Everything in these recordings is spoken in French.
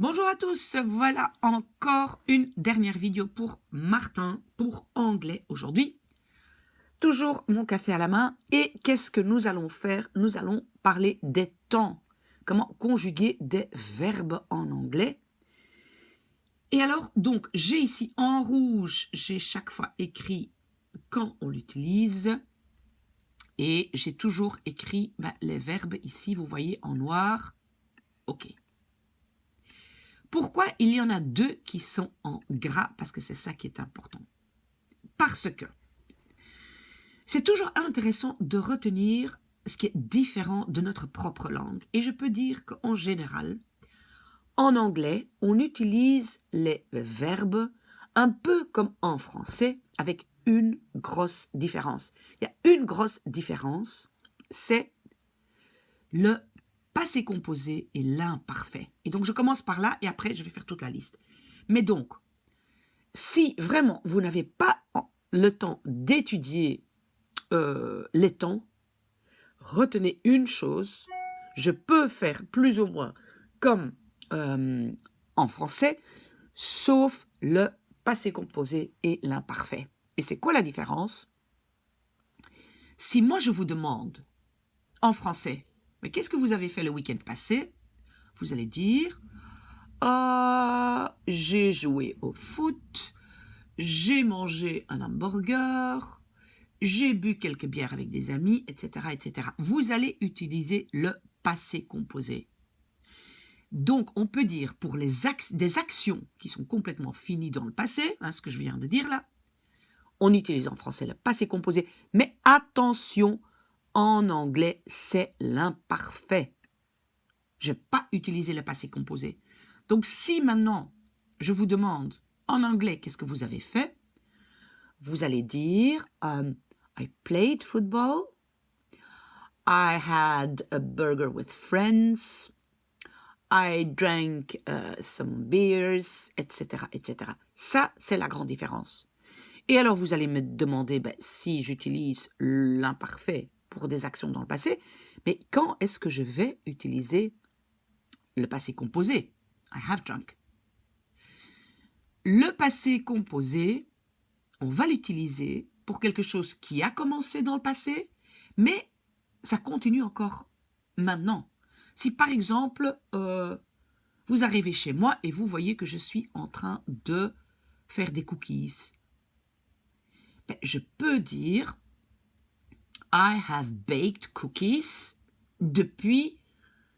Bonjour à tous, voilà encore une dernière vidéo pour Martin, pour anglais aujourd'hui. Toujours mon café à la main et qu'est-ce que nous allons faire? Nous allons parler des temps, comment conjuguer des verbes en anglais. Et alors, donc, j'ai ici en rouge, j'ai chaque fois écrit quand on l'utilise et j'ai toujours écrit les verbes ici, vous voyez, en noir. Ok. Pourquoi il y en a deux qui sont en gras? Parce que c'est ça qui est important. Parce que c'est toujours intéressant de retenir ce qui est différent de notre propre langue. Et je peux dire qu'en général, en anglais, on utilise les verbes un peu comme en français, avec une grosse différence. Il y a une grosse différence, c'est le passé composé et l'imparfait. Et donc, je commence par là et après, je vais faire toute la liste. Mais donc, si vraiment vous n'avez pas le temps d'étudier les temps, retenez une chose, je peux faire plus ou moins comme en français, sauf le passé composé et l'imparfait. Et c'est quoi la différence? Si moi je vous demande en français, mais qu'est-ce que vous avez fait le week-end passé? Vous allez dire, j'ai joué au foot, j'ai mangé un hamburger, j'ai bu quelques bières avec des amis, etc., etc. Vous allez utiliser le passé composé. Donc, on peut dire pour des actions qui sont complètement finies dans le passé, ce que je viens de dire là, on utilise en français le passé composé, mais attention, en anglais, c'est l'imparfait. Je ne vais pas utiliser le passé composé. Donc, si maintenant, je vous demande en anglais qu'est-ce que vous avez fait, vous allez dire I played football, I had a burger with friends, I drank some beers, etc., etc. Ça, c'est la grande différence. Et alors, vous allez me demander si j'utilise l'imparfait pour des actions dans le passé, mais quand est-ce que je vais utiliser le passé composé? I have drunk. Le passé composé, on va l'utiliser pour quelque chose qui a commencé dans le passé, mais ça continue encore maintenant. Si par exemple, vous arrivez chez moi et vous voyez que je suis en train de faire des cookies, je peux dire I have baked cookies depuis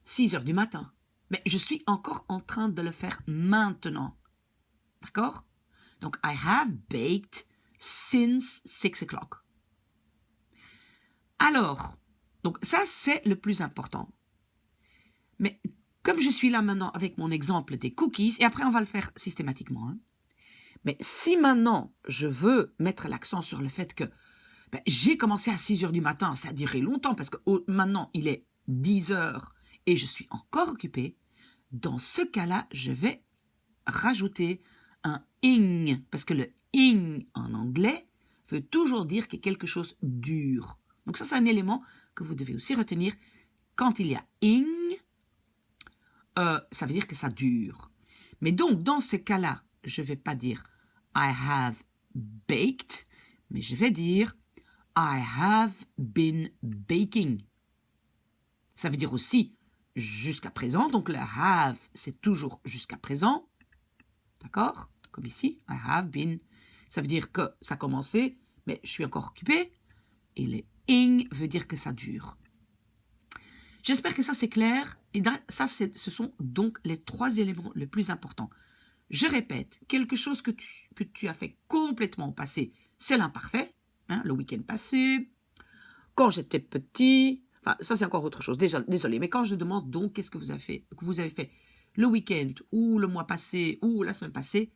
6 heures du matin. Mais je suis encore en train de le faire maintenant. D'accord? Donc, I have baked since 6 o'clock. Alors, donc ça, c'est le plus important. Mais comme je suis là maintenant avec mon exemple des cookies, et après on va le faire systématiquement, mais si maintenant je veux mettre l'accent sur le fait que j'ai commencé à 6 heures du matin, ça a duré longtemps parce que maintenant il est 10 heures et je suis encore occupée, dans ce cas-là, je vais rajouter un ing, parce que le ing en anglais veut toujours dire que quelque chose dure. Donc ça, c'est un élément que vous devez aussi retenir. Quand il y a ing, ça veut dire que ça dure. Mais donc, dans ce cas-là, je ne vais pas dire I have baked, mais je vais dire I have been baking. Ça veut dire aussi jusqu'à présent. Donc, le have, c'est toujours jusqu'à présent. D'accord? Comme ici, I have been. Ça veut dire que ça a commencé, mais je suis encore occupée. Et le ing veut dire que ça dure. J'espère que ça c'est clair. Et ça, ce sont donc les 3 éléments les plus importants. Je répète, quelque chose que tu as fait complètement au passé, c'est l'imparfait. Le week-end passé, quand j'étais petit, enfin ça c'est encore autre chose, désolé, mais quand je demande donc qu'est-ce que vous avez fait le week-end ou le mois passé ou la semaine passée,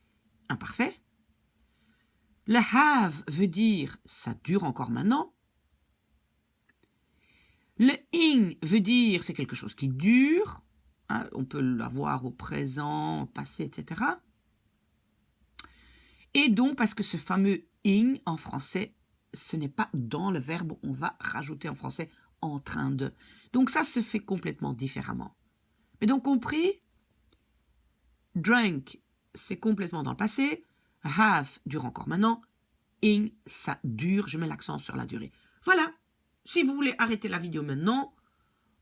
imparfait. Le have veut dire ça dure encore maintenant. Le ing veut dire c'est quelque chose qui dure. On peut l'avoir au présent, au passé, etc. Et donc, parce que ce fameux ing en français, ce n'est pas dans le verbe, on va rajouter en français en train de. Donc ça se fait complètement différemment. Mais donc compris, drank, c'est complètement dans le passé. Have dure encore maintenant. In, ça dure. Je mets l'accent sur la durée. Voilà. Si vous voulez arrêter la vidéo maintenant,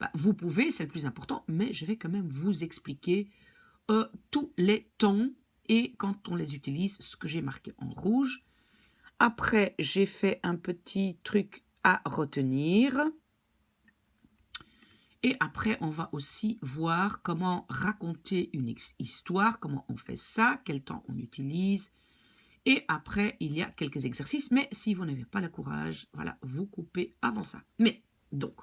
bah, vous pouvez, c'est le plus important, mais je vais quand même vous expliquer tous les temps et quand on les utilise, ce que j'ai marqué en rouge. Après, j'ai fait un petit truc à retenir. Et après, on va aussi voir comment raconter une histoire, comment on fait ça, quel temps on utilise. Et après, il y a quelques exercices. Mais si vous n'avez pas le courage, voilà, vous coupez avant ça. Mais, donc,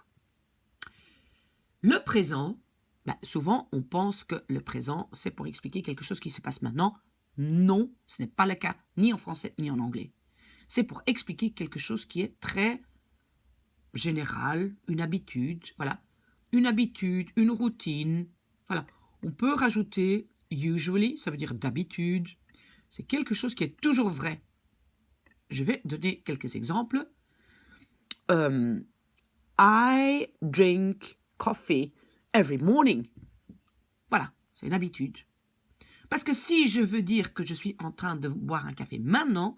le présent, ben, souvent, on pense que le présent, c'est pour expliquer quelque chose qui se passe maintenant. Non, ce n'est pas le cas, ni en français, ni en anglais. C'est pour expliquer quelque chose qui est très général, une habitude, voilà. Une habitude, une routine, voilà. On peut rajouter usually, ça veut dire d'habitude. C'est quelque chose qui est toujours vrai. Je vais donner quelques exemples. I drink coffee every morning. Voilà, c'est une habitude. Parce que si je veux dire que je suis en train de boire un café maintenant,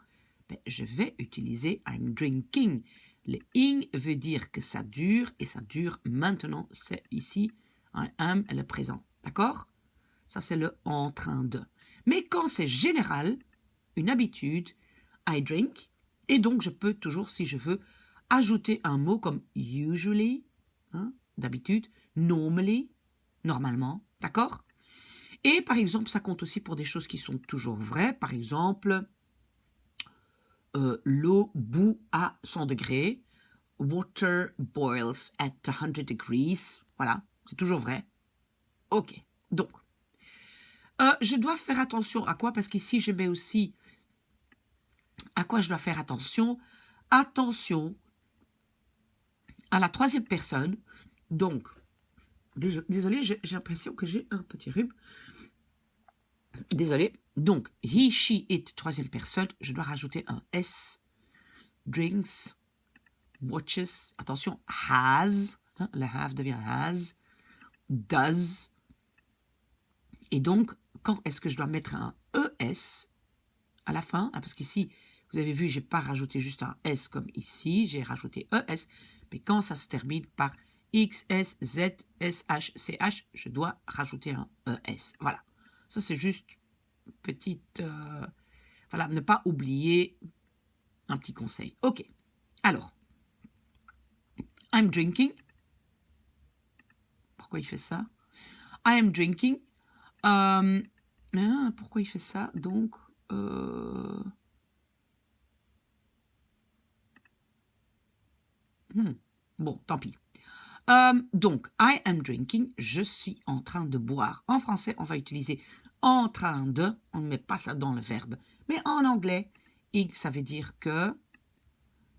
ben, je vais utiliser I'm drinking. Le ing veut dire que ça dure et ça dure maintenant. C'est ici, I am est le présent. D'accord? Ça, c'est le en train de. Mais quand c'est général, une habitude, I drink, et donc je peux toujours, si je veux, ajouter un mot comme usually, hein, d'habitude, normally, normalement, d'accord? Et par exemple, ça compte aussi pour des choses qui sont toujours vraies. Par exemple, l'eau bout à 100 degrés. Water boils at 100 degrees. Voilà, c'est toujours vrai. Ok, donc, je dois faire attention à quoi? Parce qu'ici, je mets aussi à quoi je dois faire attention. Attention à la troisième personne. Donc, désolé, j'ai l'impression que j'ai un petit rhume. Désolé. Donc, he, she, it, troisième personne, je dois rajouter un S. Drinks, watches, attention, has, hein, le have devient has, does. Et donc, quand est-ce que je dois mettre un ES à la fin? Parce qu'ici, vous avez vu, je n'ai pas rajouté juste un S comme ici, j'ai rajouté ES. Mais quand ça se termine par X, S, Z, S, H, C, H, je dois rajouter un ES. Voilà. Ça, c'est juste petite... voilà, ne pas oublier un petit conseil. OK. Alors, I'm drinking. Pourquoi il fait ça? I am drinking. Pourquoi il fait ça? Donc, bon, tant pis. Donc, I am drinking, je suis en train de boire. En français, on va utiliser en train de, on ne met pas ça dans le verbe. Mais en anglais, ing, ça veut dire que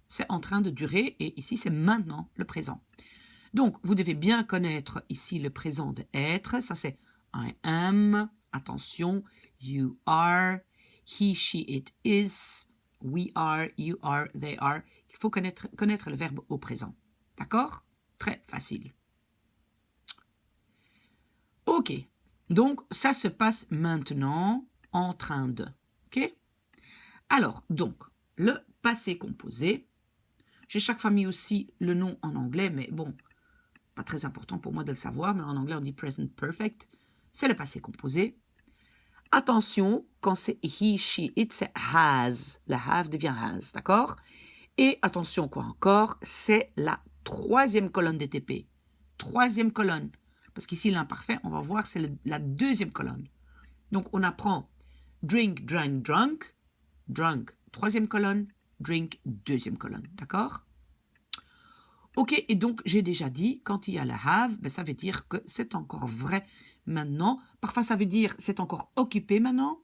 c'est en train de durer et ici, c'est maintenant, le présent. Donc, vous devez bien connaître ici le présent de être. Ça, c'est I am, attention, you are, he, she, it is, we are, you are, they are. Il faut connaître le verbe au présent. D'accord? Très facile. OK. Donc, ça se passe maintenant en train de. OK? Alors, donc, le passé composé. J'ai chaque fois mis aussi le nom en anglais, mais bon, pas très important pour moi de le savoir, mais en anglais, on dit present perfect. C'est le passé composé. Attention, quand c'est he, she, it, c'est has. Le have devient has, d'accord? Et attention, quoi encore, c'est la troisième colonne des TP. Troisième colonne. Parce qu'ici, l'imparfait, on va voir, c'est la deuxième colonne. Donc, on apprend drink, drank, drunk. Drunk, troisième colonne. Drink, deuxième colonne. D'accord? Ok, et donc, j'ai déjà dit, quand il y a le have, ben, ça veut dire que c'est encore vrai maintenant. Parfois, ça veut dire c'est encore occupé maintenant.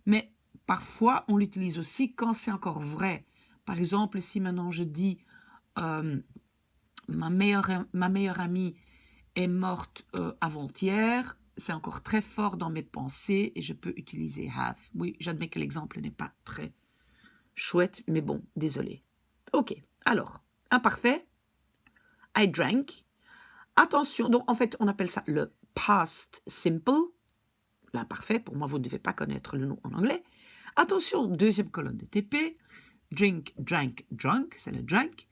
Mais parfois, on l'utilise aussi quand c'est encore vrai. Par exemple, si maintenant je dis ma meilleure amie est morte avant-hier, c'est encore très fort dans mes pensées et je peux utiliser have. Oui, j'admets que l'exemple n'est pas très chouette, mais bon, désolé. Ok, alors, imparfait, I drank. Attention, donc en fait, on appelle ça le past simple. l'imparfait. Pour moi, vous ne devez pas connaître le nom en anglais. Attention, deuxième colonne de TP. Drink, drank, drunk, c'est le drank.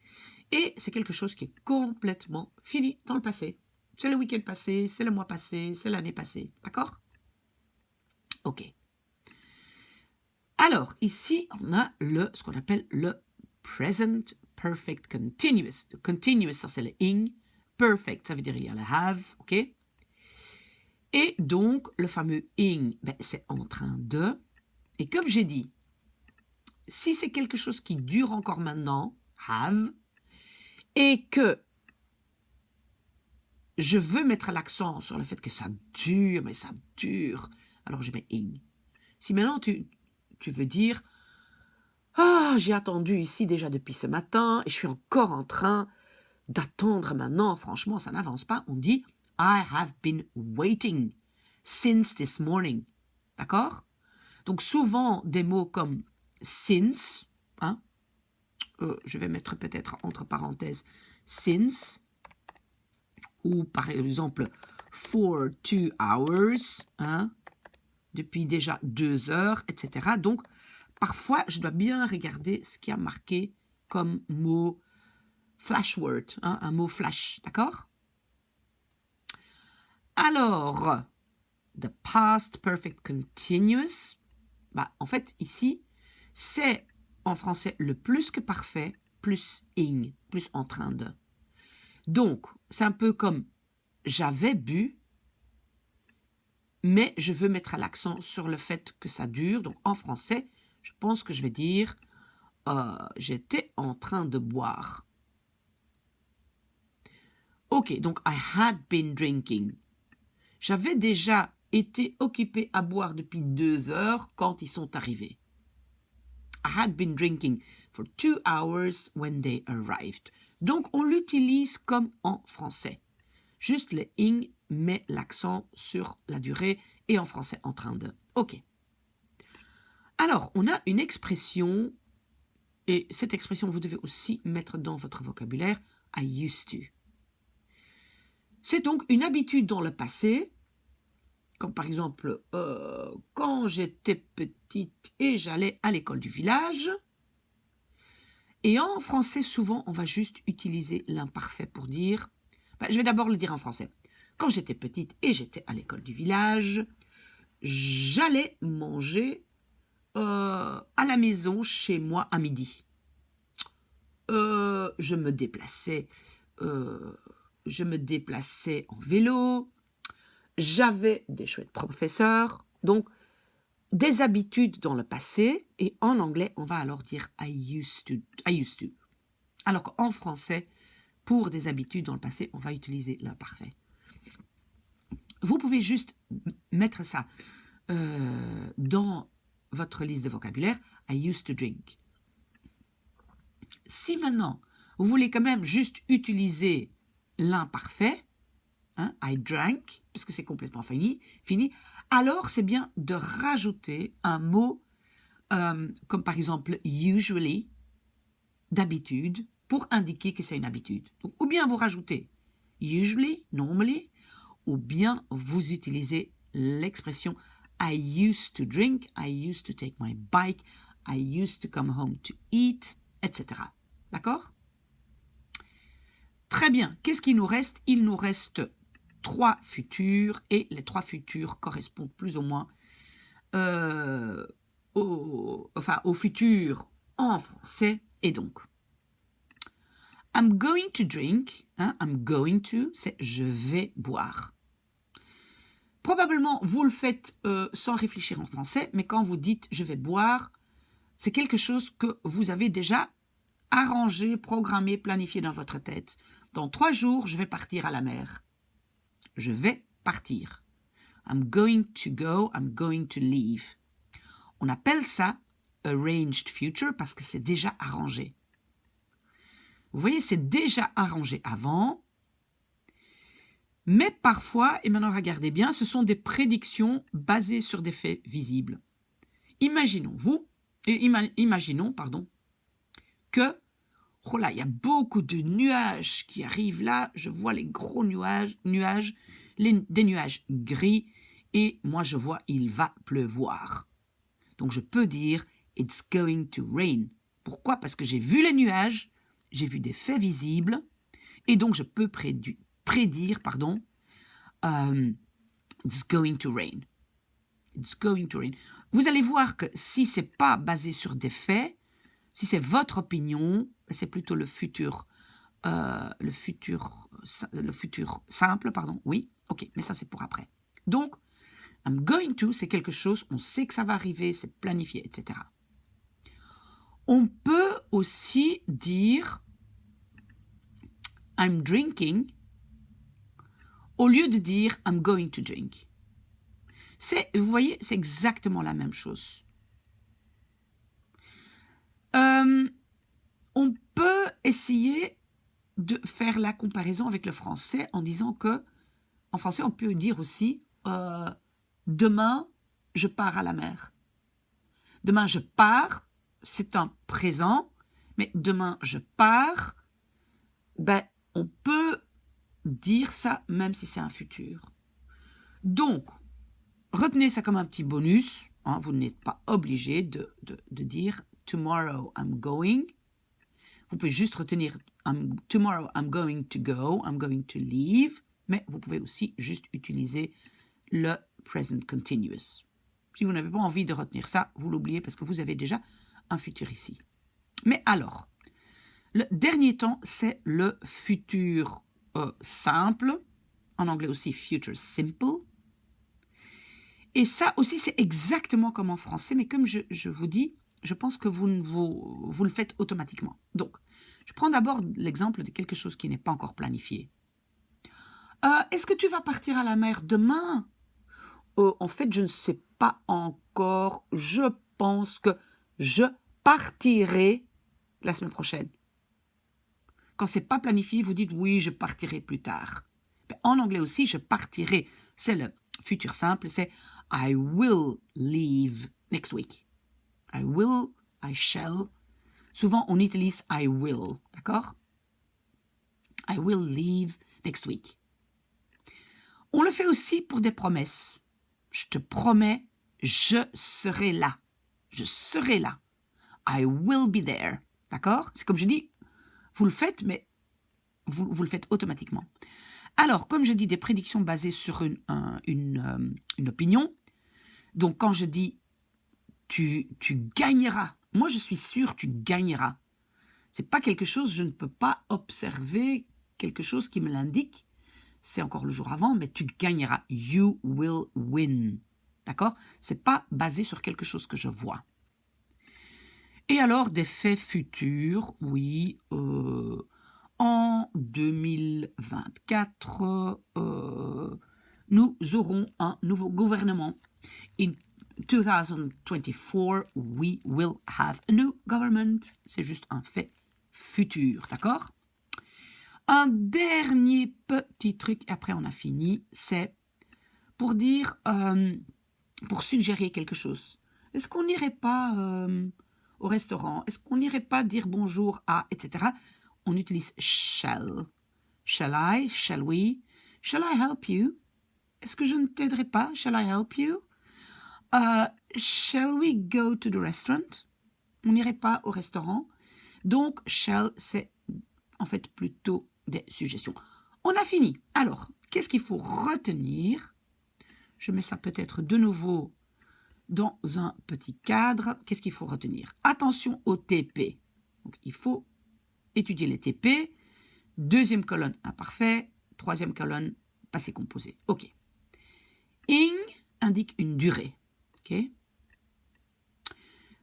Et c'est quelque chose qui est complètement fini dans le passé. C'est le week-end passé, c'est le mois passé, c'est l'année passée. D'accord? OK. Alors, ici, on a ce qu'on appelle le present perfect continuous. Le continuous, ça c'est le ing. Perfect, ça veut dire il y a le have. OK? Et donc, le fameux ing, c'est en train de. Et comme j'ai dit, si c'est quelque chose qui dure encore maintenant, have, et que je veux mettre l'accent sur le fait que ça dure, mais ça dure, alors je mets ing. Si maintenant tu veux dire, j'ai attendu ici déjà depuis ce matin et je suis encore en train d'attendre maintenant, franchement, ça n'avance pas, on dit I have been waiting since this morning. D'accord? Donc souvent des mots comme since, hein, je vais mettre peut-être entre parenthèses since, ou par exemple for 2 hours, hein, depuis déjà 2 heures, etc. Donc parfois je dois bien regarder ce qui a marqué comme mot flash word, hein, un mot flash, d'accord? Alors, the past perfect continuous, en fait ici, c'est en français le plus que parfait, plus ing, plus en train de. Donc, c'est un peu comme j'avais bu, mais je veux mettre l'accent sur le fait que ça dure. Donc, en français, je pense que je vais dire j'étais en train de boire. OK, donc I had been drinking. J'avais déjà été occupé à boire depuis 2 heures quand ils sont arrivés. I had been drinking for 2 hours when they arrived. Donc, on l'utilise comme en français. Juste le ing met l'accent sur la durée et en français en train de. OK. Alors, on a une expression, et cette expression, vous devez aussi mettre dans votre vocabulaire, I used to. C'est donc une habitude dans le passé, comme par exemple, quand j'étais petite et j'allais à l'école du village. Et en français, souvent, on va juste utiliser l'imparfait pour dire, je vais d'abord le dire en français. Quand j'étais petite et j'étais à l'école du village, j'allais manger à la maison chez moi à midi. Je me déplaçais en vélo, j'avais des chouettes professeurs, donc des habitudes dans le passé, et en anglais, on va alors dire I used to. Alors qu'en français, pour des habitudes dans le passé, on va utiliser l'imparfait. Vous pouvez juste mettre ça dans votre liste de vocabulaire, I used to drink. Si maintenant, vous voulez quand même juste utiliser l'imparfait, hein, I drank, parce que c'est complètement fini, alors c'est bien de rajouter un mot comme par exemple usually, d'habitude, pour indiquer que c'est une habitude. Donc, ou bien vous rajoutez usually, normally, ou bien vous utilisez l'expression I used to drink, I used to take my bike, I used to come home to eat, etc. D'accord? Très bien. Qu'est-ce qu'il nous reste? Il nous reste 3 futurs, et les 3 futurs correspondent plus ou moins au futur en français. Et donc, I'm going to drink, hein, I'm going to, c'est je vais boire. Probablement, vous le faites sans réfléchir en français, mais quand vous dites je vais boire, c'est quelque chose que vous avez déjà arrangé, programmé, planifié dans votre tête. Dans 3 jours, je vais partir à la mer. Je vais partir. I'm going to go, I'm going to leave. On appelle ça arranged future parce que c'est déjà arrangé. Vous voyez, c'est déjà arrangé avant. Mais parfois, et maintenant regardez bien, ce sont des prédictions basées sur des faits visibles. Imaginons que, oh là, il y a beaucoup de nuages qui arrivent là, je vois les gros nuages, des nuages gris, et moi je vois il va pleuvoir. Donc je peux dire it's going to rain. Pourquoi? Parce que j'ai vu les nuages, j'ai vu des faits visibles et donc je peux prédire, it's going to rain. It's going to rain. Vous allez voir que si c'est pas basé sur des faits, si c'est votre opinion, c'est plutôt le futur simple, oui, ok, mais ça c'est pour après. Donc, I'm going to, c'est quelque chose, on sait que ça va arriver, c'est planifié, etc. On peut aussi dire I'm drinking au lieu de dire I'm going to drink. Vous voyez, c'est exactement la même chose. On peut essayer de faire la comparaison avec le français en disant que, en français, on peut dire aussi demain, je pars à la mer. Demain, je pars, c'est un présent, mais demain, je pars, on peut dire ça même si c'est un futur. Donc, retenez ça comme un petit bonus. Hein, vous n'êtes pas obligé de dire tomorrow I'm going. Vous pouvez juste retenir tomorrow I'm going to go, I'm going to leave. Mais vous pouvez aussi juste utiliser le present continuous. Si vous n'avez pas envie de retenir ça, vous l'oubliez parce que vous avez déjà un futur ici. Mais alors, le dernier temps, c'est le futur simple. En anglais aussi, future simple. Et ça aussi, c'est exactement comme en français, mais comme je vous dis, je pense que vous le faites automatiquement. Donc, je prends d'abord l'exemple de quelque chose qui n'est pas encore planifié. Est-ce que tu vas partir à la mer demain? En fait, je ne sais pas encore. Je pense que je partirai la semaine prochaine. Quand c'est pas planifié, vous dites oui, je partirai plus tard. En anglais aussi, je partirai. C'est le futur simple, c'est I will leave next week. I will, I shall. Souvent, on utilise I will, d'accord? I will leave next week. On le fait aussi pour des promesses. Je te promets, je serai là. Je serai là. I will be there. D'accord? C'est comme je dis, vous le faites, mais vous le faites automatiquement. Alors, comme je dis, des prédictions basées sur une opinion. Donc, quand je dis tu gagneras, moi je suis sûr tu gagneras. C'est pas quelque chose, je ne peux pas observer quelque chose qui me l'indique. C'est encore le jour avant, mais tu gagneras. You will win. D'accord? C'est pas basé sur quelque chose que je vois. Et alors, des faits futurs, oui. En 2024, nous aurons un nouveau gouvernement. In 2024, we will have a new government. C'est juste un fait futur, d'accord? Un dernier petit truc, après on a fini, c'est pour dire, pour suggérer quelque chose. Est-ce qu'on n'irait pas au restaurant? Est-ce qu'on n'irait pas dire bonjour à, etc. On utilise shall. Shall I? Shall we? Shall I help you? Est-ce que je ne t'aiderai pas? Shall I help you? Shall we go to the restaurant? On n'irait pas au restaurant. Donc, shall, c'est en fait plutôt des suggestions. On a fini. Alors, qu'est-ce qu'il faut retenir? Je mets ça peut-être de nouveau dans un petit cadre. Qu'est-ce qu'il faut retenir? Attention au TP. Donc, il faut étudier les TP. Deuxième colonne, imparfait. Troisième colonne, passé composé. OK. Ing indique une durée. OK.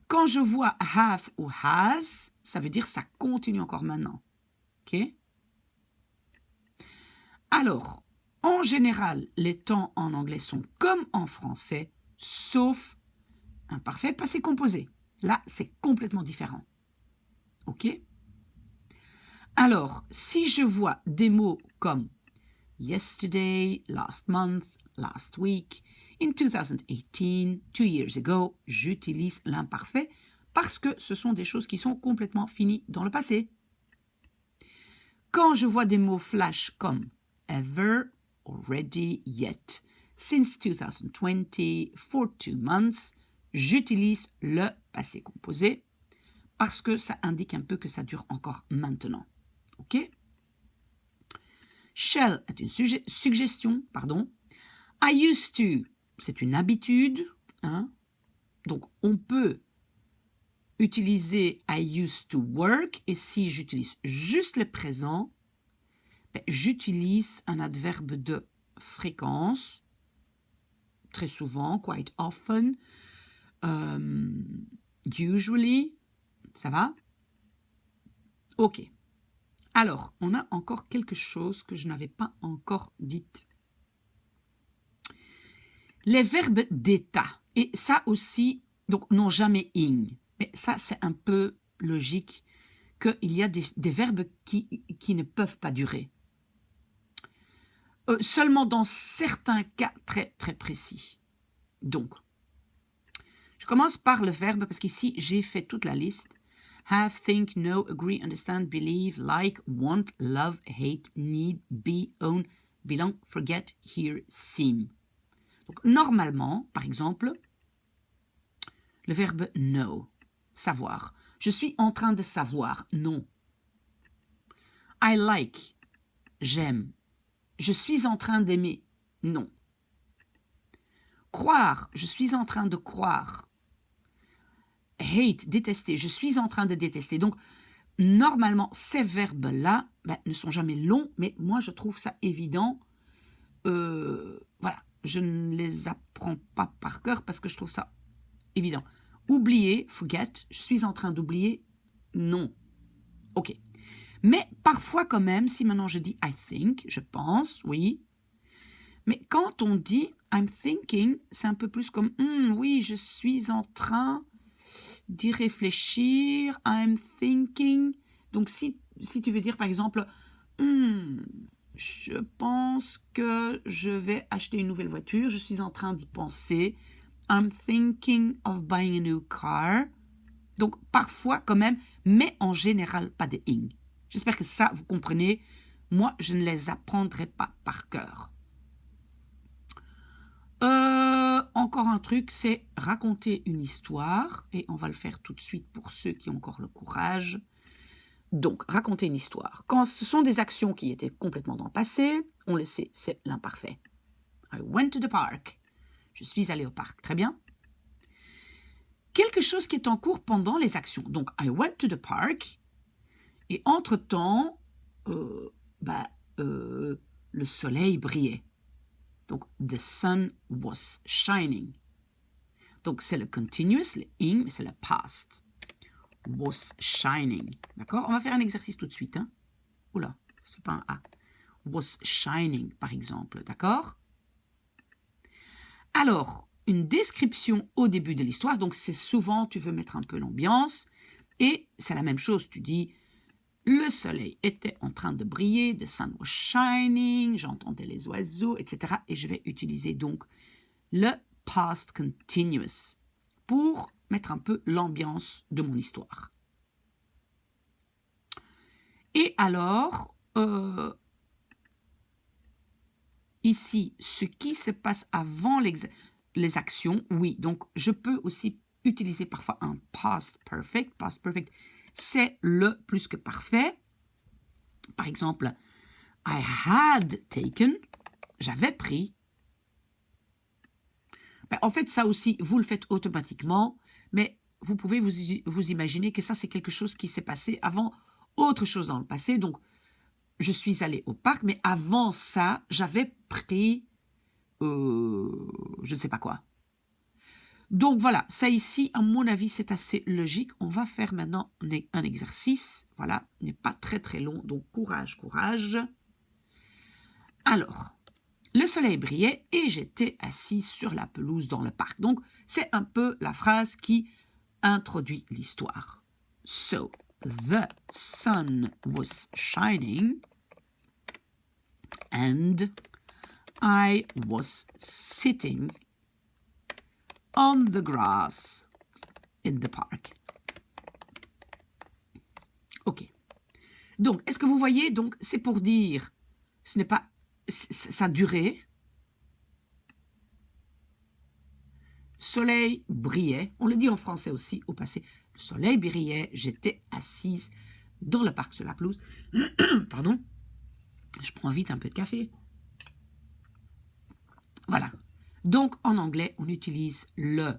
Quand je vois have ou has, ça veut dire ça continue encore maintenant. OK. Alors, en général, les temps en anglais sont comme en français, sauf imparfait, passé composé. Là, c'est complètement différent. OK? Alors, si je vois des mots comme yesterday, last month, last week, in 2018, 2 years ago, j'utilise l'imparfait parce que ce sont des choses qui sont complètement finies dans le passé. Quand je vois des mots flash comme ever, already, yet, Since 2020, for 2 months, j'utilise le passé composé parce que ça indique un peu que ça dure encore maintenant. OK? Shall est une suggestion, pardon. I used to, c'est une habitude. Hein? Donc, on peut utiliser I used to work. Et si j'utilise juste le présent, ben, j'utilise un adverbe de fréquence. Très souvent, quite often. Usually. Ça va? OK. Alors, on a encore quelque chose que je n'avais pas encore dit. Les verbes d'état. Et ça aussi, donc, n'ont jamais ing. Mais ça, c'est un peu logique qu'il y a des verbes qui ne peuvent pas durer. Seulement dans certains cas très, très précis. Donc, je commence par le verbe parce qu'ici, j'ai fait toute la liste. Have, think, know, agree, understand, believe, like, want, love, hate, need, be, own, belong, forget, hear, seem. Donc, normalement, par exemple, le verbe know, savoir. Je suis en train de savoir, non. I like, j'aime. Je suis en train d'aimer, non. Croire, je suis en train de croire. Hate, détester, je suis en train de détester. Donc, normalement, ces verbes-là ne sont jamais longs, mais moi, je trouve ça évident. Voilà, je ne les apprends pas par cœur parce que je trouve ça évident. Oublier, forget, je suis en train d'oublier, non. OK. Mais parfois quand même, si maintenant je dis I think, je pense, oui. Mais quand on dit I'm thinking, c'est un peu plus comme oui, je suis en train d'y réfléchir, I'm thinking. Donc si tu veux dire par exemple je pense que je vais acheter une nouvelle voiture, je suis en train d'y penser. I'm thinking of buying a new car. Donc parfois quand même, mais en général pas de ing. J'espère que ça, vous comprenez. Moi, je ne les apprendrai pas par cœur. Encore un truc, c'est raconter une histoire. Et on va le faire tout de suite pour ceux qui ont encore le courage. Donc, raconter une histoire. Quand ce sont des actions qui étaient complètement dans le passé, on le sait, c'est l'imparfait. I went to the park. Je suis allé au parc. Très bien. Quelque chose qui est en cours pendant les actions. Donc, I went to the park. Et entre-temps, le soleil brillait. Donc, the sun was shining. Donc, c'est le continuous, le ing, mais c'est le past. Was shining. D'accord? On va faire un exercice tout de suite. Hein? Oula, c'est pas un A. Was shining, par exemple. D'accord? Alors, une description au début de l'histoire. Donc, c'est souvent, tu veux mettre un peu l'ambiance. Et c'est la même chose. Tu dis, le soleil était en train de briller. The sun was shining. J'entendais les oiseaux, etc. Et je vais utiliser donc le past continuous pour mettre un peu l'ambiance de mon histoire. Et alors, ici, ce qui se passe avant les actions, oui, donc je peux aussi utiliser parfois un past perfect. Past perfect, c'est le plus que parfait. Par exemple, I had taken, j'avais pris. Ben, en fait, ça aussi, vous le faites automatiquement, mais vous pouvez vous imaginer que ça, c'est quelque chose qui s'est passé avant autre chose dans le passé. Donc, je suis allée au parc, mais avant ça, j'avais pris, je ne sais pas quoi. Donc, voilà, ça ici, à mon avis, c'est assez logique. On va faire maintenant un exercice. Voilà, il n'est pas très, très long, donc courage, courage. Alors, le soleil brillait et j'étais assis sur la pelouse dans le parc. Donc, c'est un peu la phrase qui introduit l'histoire. So, the sun was shining and I was sitting on the grass in the park. OK. Donc, est-ce que vous voyez? Donc, c'est pour dire, ce n'est pas, ça durait. soleil brillait. On le dit en français aussi au passé. Le soleil brillait, j'étais assise dans le parc sur la pelouse. Pardon. Je prends vite un peu de café. Voilà. Donc, en anglais, on utilise le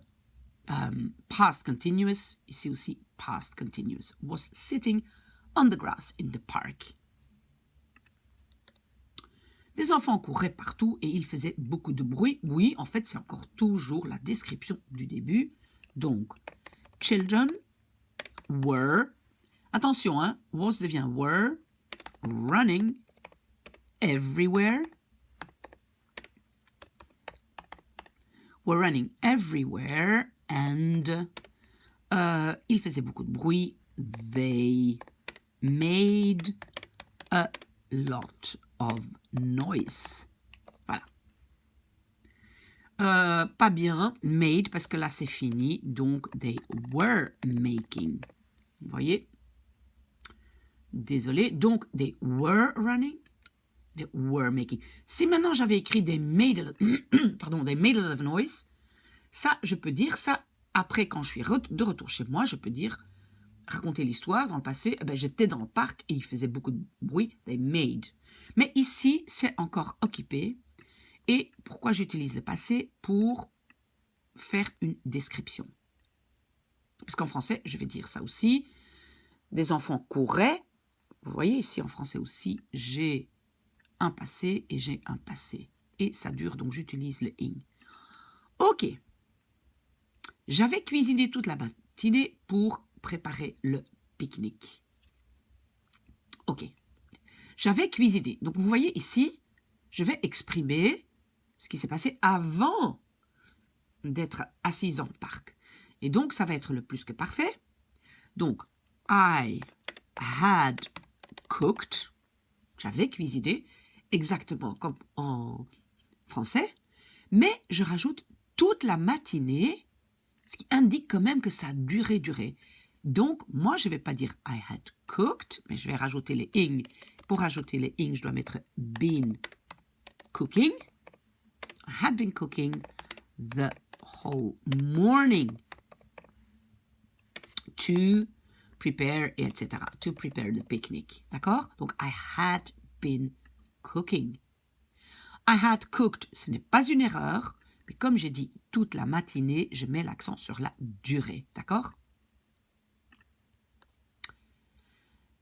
past continuous. Ici aussi, past continuous. Was sitting on the grass in the park. Des enfants couraient partout et ils faisaient beaucoup de bruit. Oui, en fait, c'est encore toujours la description du début. Donc, children were, attention, hein, was devient were, running everywhere. Were running everywhere and ils faisaient beaucoup de bruit. They made a lot of noise. Voilà. Pas bien, made, parce que là c'est fini. Donc, they were making. Vous voyez? Désolé. Donc, they were running. They were making. Si maintenant j'avais écrit they made a lot of noise, ça, je peux dire ça après, quand je suis de retour chez moi, je peux dire, raconter l'histoire dans le passé, eh ben, j'étais dans le parc et il faisait beaucoup de bruit, they made. Mais ici, c'est encore occupé. Et pourquoi j'utilise le passé? Pour faire une description. Parce qu'en français, je vais dire ça aussi. Des enfants couraient. Vous voyez ici en français aussi, j'ai un passé et j'ai un passé. Et ça dure, donc j'utilise le ing. Ok. J'avais cuisiné toute la matinée pour préparer le pique-nique. Ok. J'avais cuisiné. Donc, vous voyez ici, je vais exprimer ce qui s'est passé avant d'être assise dans le parc. Et donc, ça va être le plus que parfait. Donc, I had cooked. J'avais cuisiné, exactement comme en français. Mais je rajoute toute la matinée, ce qui indique quand même que ça a duré. Donc, moi, je ne vais pas dire I had cooked, mais je vais rajouter les ing. Pour rajouter les ing, je dois mettre been cooking. I had been cooking the whole morning to prepare, etc. To prepare the picnic. D'accord? Donc, I had been cooking. I had cooked, ce n'est pas une erreur, mais comme j'ai dit toute la matinée, je mets l'accent sur la durée. D'accord?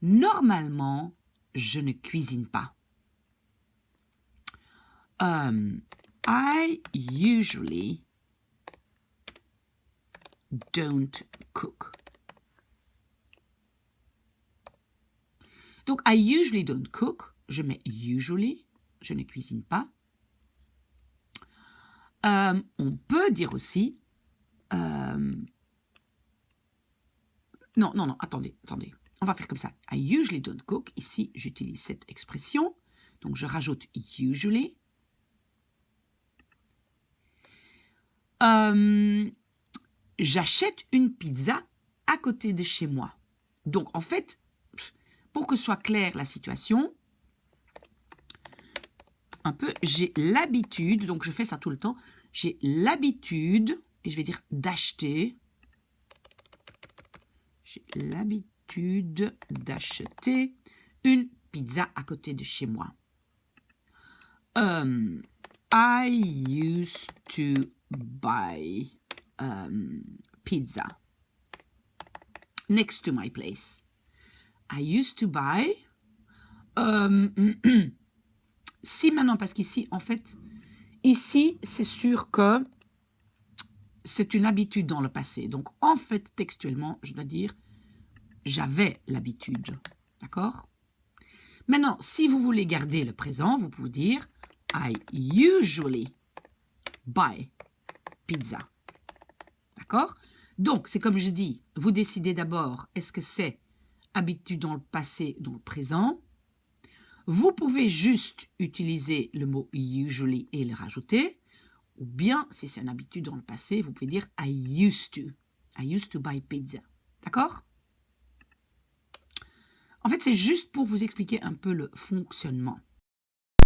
Normalement, je ne cuisine pas. I usually don't cook. Donc, I usually don't cook. Je mets usually. Je ne cuisine pas. On peut dire aussi... Non, attendez. On va faire comme ça. I usually don't cook. Ici, j'utilise cette expression. Donc, je rajoute usually. J'achète une pizza à côté de chez moi. Donc, en fait, pour que soit claire la situation, un peu, j'ai l'habitude, donc je fais ça tout le temps, j'ai l'habitude, et je vais dire d'acheter, j'ai l'habitude d'acheter une pizza à côté de chez moi. I used to buy pizza next to my place. I used to buy. Si maintenant, parce qu'ici, en fait, ici, c'est sûr que c'est une habitude dans le passé. Donc, en fait, textuellement, je dois dire, j'avais l'habitude. D'accord? Maintenant, si vous voulez garder le présent, vous pouvez dire, I usually buy pizza. D'accord? Donc, c'est comme je dis, vous décidez d'abord, est-ce que c'est habitude dans le passé, dans le présent? Vous pouvez juste utiliser le mot usually et le rajouter. Ou bien, si c'est une habitude dans le passé, vous pouvez dire I used to. I used to buy pizza. D'accord? En fait, c'est juste pour vous expliquer un peu le fonctionnement.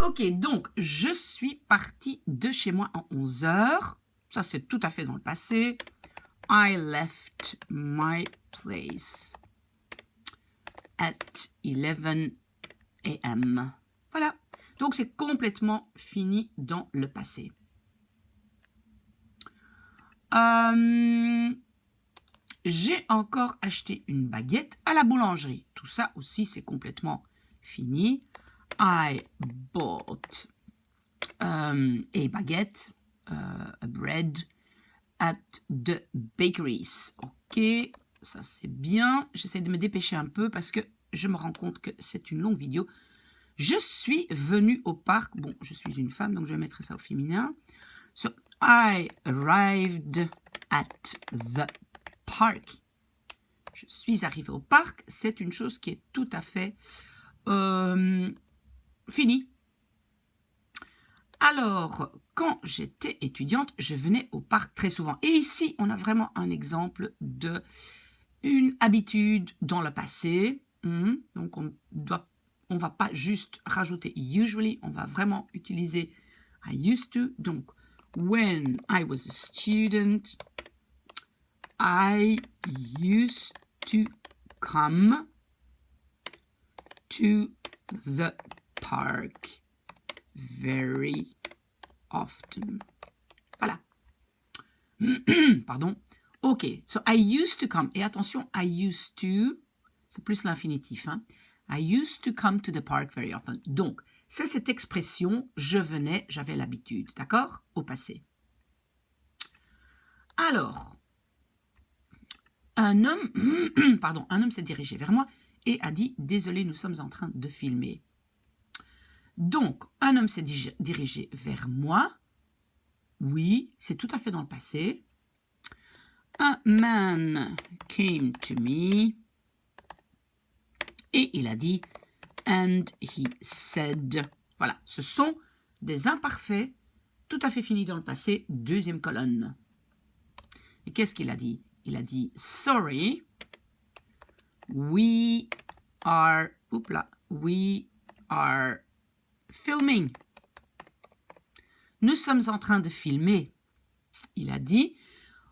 Ok, donc, je suis partie de chez moi à 11 h. Ça, c'est tout à fait dans le passé. I left my place at 11 a.m. Voilà. Donc, c'est complètement fini dans le passé. J'ai encore acheté une baguette à la boulangerie. Tout ça aussi, c'est complètement fini. I bought a baguette, a bread at the bakeries. Ok, ça c'est bien. J'essaie de me dépêcher un peu parce que je me rends compte que c'est une longue vidéo. Je suis venue au parc. Bon, je suis une femme, donc je vais mettre ça au féminin. So, I arrived at the park. Je suis arrivée au parc. C'est une chose qui est tout à fait finie. Alors, quand j'étais étudiante, je venais au parc très souvent. Et ici, on a vraiment un exemple de une habitude dans le passé. Donc, on va pas juste rajouter usually, on va vraiment utiliser I used to. Donc, when I was a student, I used to come to the park very often. Voilà. Pardon. Ok. So, I used to come. Et attention, I used to, c'est plus l'infinitif. Hein? I used to come to the park very often. Donc, c'est cette expression, je venais, j'avais l'habitude. D'accord? Au passé. Alors, un homme s'est dirigé vers moi et a dit, désolé, nous sommes en train de filmer. Donc, un homme s'est dirigé vers moi. Oui, c'est tout à fait dans le passé. A man came to me. Et il a dit, and he said. Voilà, ce sont des imparfaits tout à fait finis dans le passé, deuxième colonne. Et qu'est-ce qu'il a dit? Il a dit, sorry, we are filming. Nous sommes en train de filmer. Il a dit,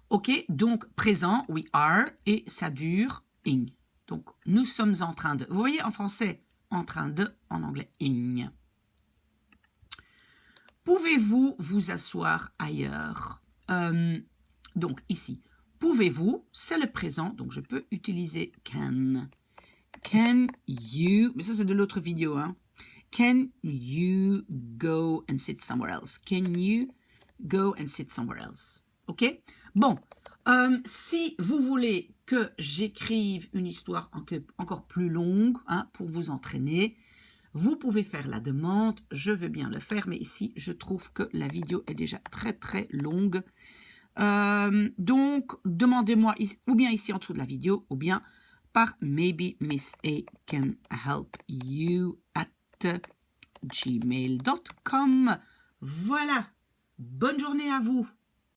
ok, donc présent, we are, et ça dure, ing. Donc, nous sommes en train de. Vous voyez en français, en train de, en anglais, ing. Pouvez-vous vous asseoir ailleurs? Donc, ici, pouvez-vous, c'est le présent, donc je peux utiliser can. Can you, mais ça c'est de l'autre vidéo, hein. Can you go and sit somewhere else? Can you go and sit somewhere else? Ok? Bon, si vous voulez que j'écrive une histoire encore plus longue, hein, pour vous entraîner, vous pouvez faire la demande. Je veux bien le faire, mais ici, je trouve que la vidéo est déjà très, très longue. Donc, demandez-moi ou bien ici en dessous de la vidéo, ou bien par maybe Miss A can help you at gmail.com. Voilà. Bonne journée à vous.